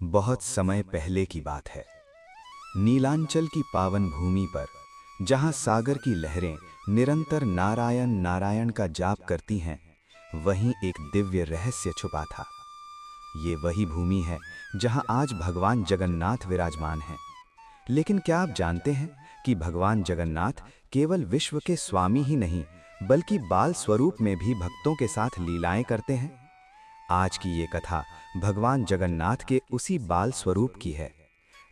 बहुत समय पहले की बात है। नीलांचल की पावन भूमि पर, जहां सागर की लहरें निरंतर नारायण नारायण का जाप करती हैं, वहीं एक दिव्य रहस्य छुपा था। ये वही भूमि है जहां आज भगवान जगन्नाथ विराजमान हैं। लेकिन क्या आप जानते हैं कि भगवान जगन्नाथ केवल विश्व के स्वामी ही नहीं, बल्कि बाल स्वरूप में भी भक्तों के साथ लीलाएं करते हैं। आज की ये कथा भगवान जगन्नाथ के उसी बाल स्वरूप की है।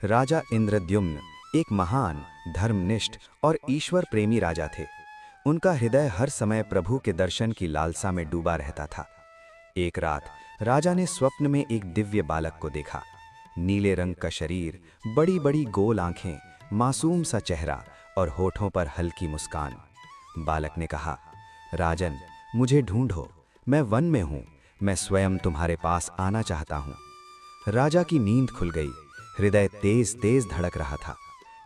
राजा इंद्रद्युम्न एक महान, धर्मनिष्ठ और ईश्वर प्रेमी राजा थे। उनका हृदय हर समय प्रभु के दर्शन की लालसा में डूबा रहता था। एक रात राजा ने स्वप्न में एक दिव्य बालक को देखा। नीले रंग का शरीर, बड़ी बड़ी गोल आंखें, मासूम सा चेहरा और होठों पर हल्की मुस्कान। बालक ने कहा, राजन, मुझे ढूंढो, मैं वन में हूँ, मैं स्वयं तुम्हारे पास आना चाहता हूँ। राजा की नींद खुल गई, हृदय तेज तेज धड़क रहा था।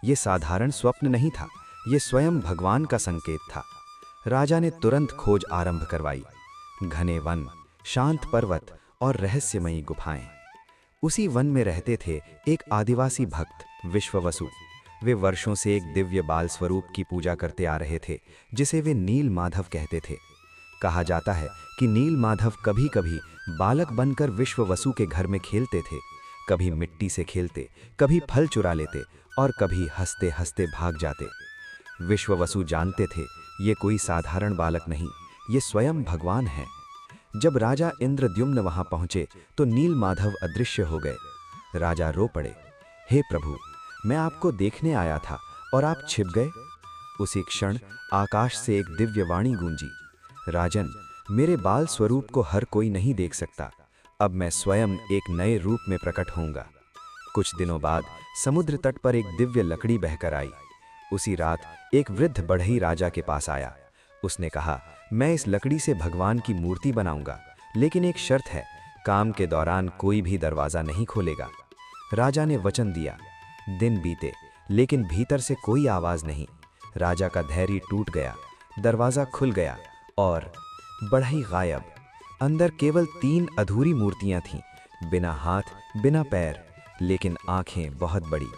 ये साधारण स्वप्न नहीं था, ये स्वयं भगवान का संकेत था। राजा ने तुरंत खोज आरंभ करवाई। घने वन, शांत पर्वत और रहस्यमयी गुफाएं। उसी वन में रहते थे एक आदिवासी भक्त विश्ववसु। वे वर्षों से एक दिव्य बाल स्वरूप की पूजा करते आ रहे थे, जिसे वे नील माधव कहते थे। कहा जाता है कि नील माधव कभी कभी बालक बनकर विश्ववसु के घर में खेलते थे। कभी मिट्टी से खेलते, कभी फल चुरा लेते और कभी हंसते हंसते भाग जाते। विश्ववसु जानते थे ये कोई साधारण बालक नहीं, ये स्वयं भगवान हैं। जब राजा इंद्रद्युम्न वहां पहुंचे तो नील माधव अदृश्य हो गए। राजा रो पड़े, हे प्रभु, मैं आपको देखने आया था और आप छिप गए। उसी क्षण आकाश से एक दिव्य वाणी गूंजी, राजन, मेरे बाल स्वरूप को हर कोई नहीं देख सकता, अब मैं स्वयं एक नए रूप में प्रकट होऊंगा। कुछ दिनों बाद समुद्र तट पर एक दिव्य लकड़ी बहकर आई। उसी रात एक वृद्ध बढ़ई राजा के पास आया। उसने कहा, मैं इस लकड़ी से भगवान की मूर्ति बनाऊंगा, लेकिन एक शर्त है, काम के दौरान कोई भी दरवाजा नहीं खोलेगा। राजा ने वचन दिया। दिन बीते, लेकिन भीतर से कोई आवाज नहीं। राजा का धैर्य टूट गया। दरवाजा खुल गया और बढ़ई गायब। अंदर केवल 3 अधूरी मूर्तियां थीं, बिना हाथ, बिना पैर, लेकिन आंखें बहुत बड़ी।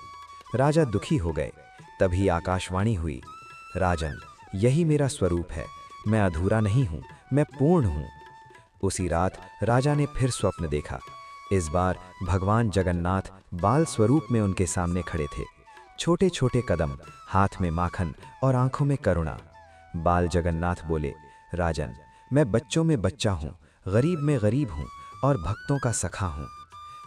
राजा दुखी हो गए। तभी आकाशवाणी हुई, राजन, यही मेरा स्वरूप है, मैं अधूरा नहीं हूं, मैं पूर्ण हूं। उसी रात राजा ने फिर स्वप्न देखा। इस बार भगवान जगन्नाथ बाल स्वरूप में उनके सामने खड़े थे। छोटे छोटे कदम, हाथ में माखन और आंखों में करुणा। बाल जगन्नाथ बोले, राजन, मैं बच्चों में बच्चा हूँ, गरीब में गरीब हूँ और भक्तों का सखा हूँ।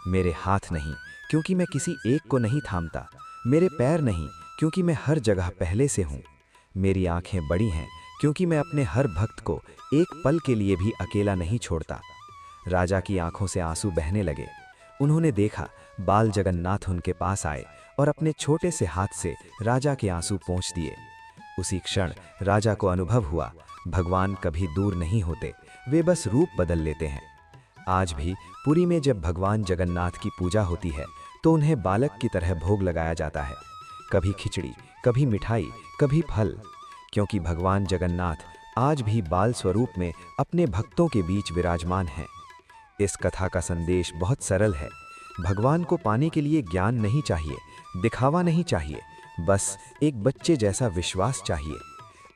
मेरे हाथ नहीं, क्योंकि मैं किसी एक को नहीं थामता। मेरे पैर नहीं, क्योंकि मैं हर जगह पहले से हूँ। मेरी आंखें बड़ी हैं, क्योंकि मैं अपने हर भक्त को एक पल के लिए भी अकेला नहीं छोड़ता। राजा की आंखों से आंसू बहने लगे। उन्होंने देखा बाल जगन्नाथ उनके पास आए और अपने छोटे से हाथ से राजा के आंसू पोंछ दिए। उसी क्षण राजा को अनुभव हुआ, भगवान कभी दूर नहीं होते, वे बस रूप बदल लेते हैं। आज भी पुरी में जब भगवान जगन्नाथ की पूजा होती है तो उन्हें बालक की तरह भोग लगाया जाता है। कभी खिचड़ी, कभी मिठाई, कभी फल, क्योंकि भगवान जगन्नाथ आज भी बाल स्वरूप में अपने भक्तों के बीच विराजमान हैं। इस कथा का संदेश बहुत सरल है। भगवान को पाने के लिए ज्ञान नहीं चाहिए, दिखावा नहीं चाहिए, बस एक बच्चे जैसा विश्वास चाहिए।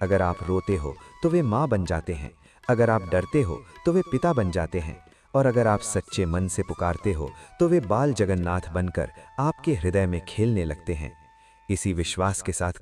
अगर आप रोते हो तो वे माँ बन जाते हैं, अगर आप डरते हो तो वे पिता बन जाते हैं, और अगर आप सच्चे मन से पुकारते हो तो वे बाल जगन्नाथ बनकर आपके हृदय में खेलने लगते हैं। इसी विश्वास के साथ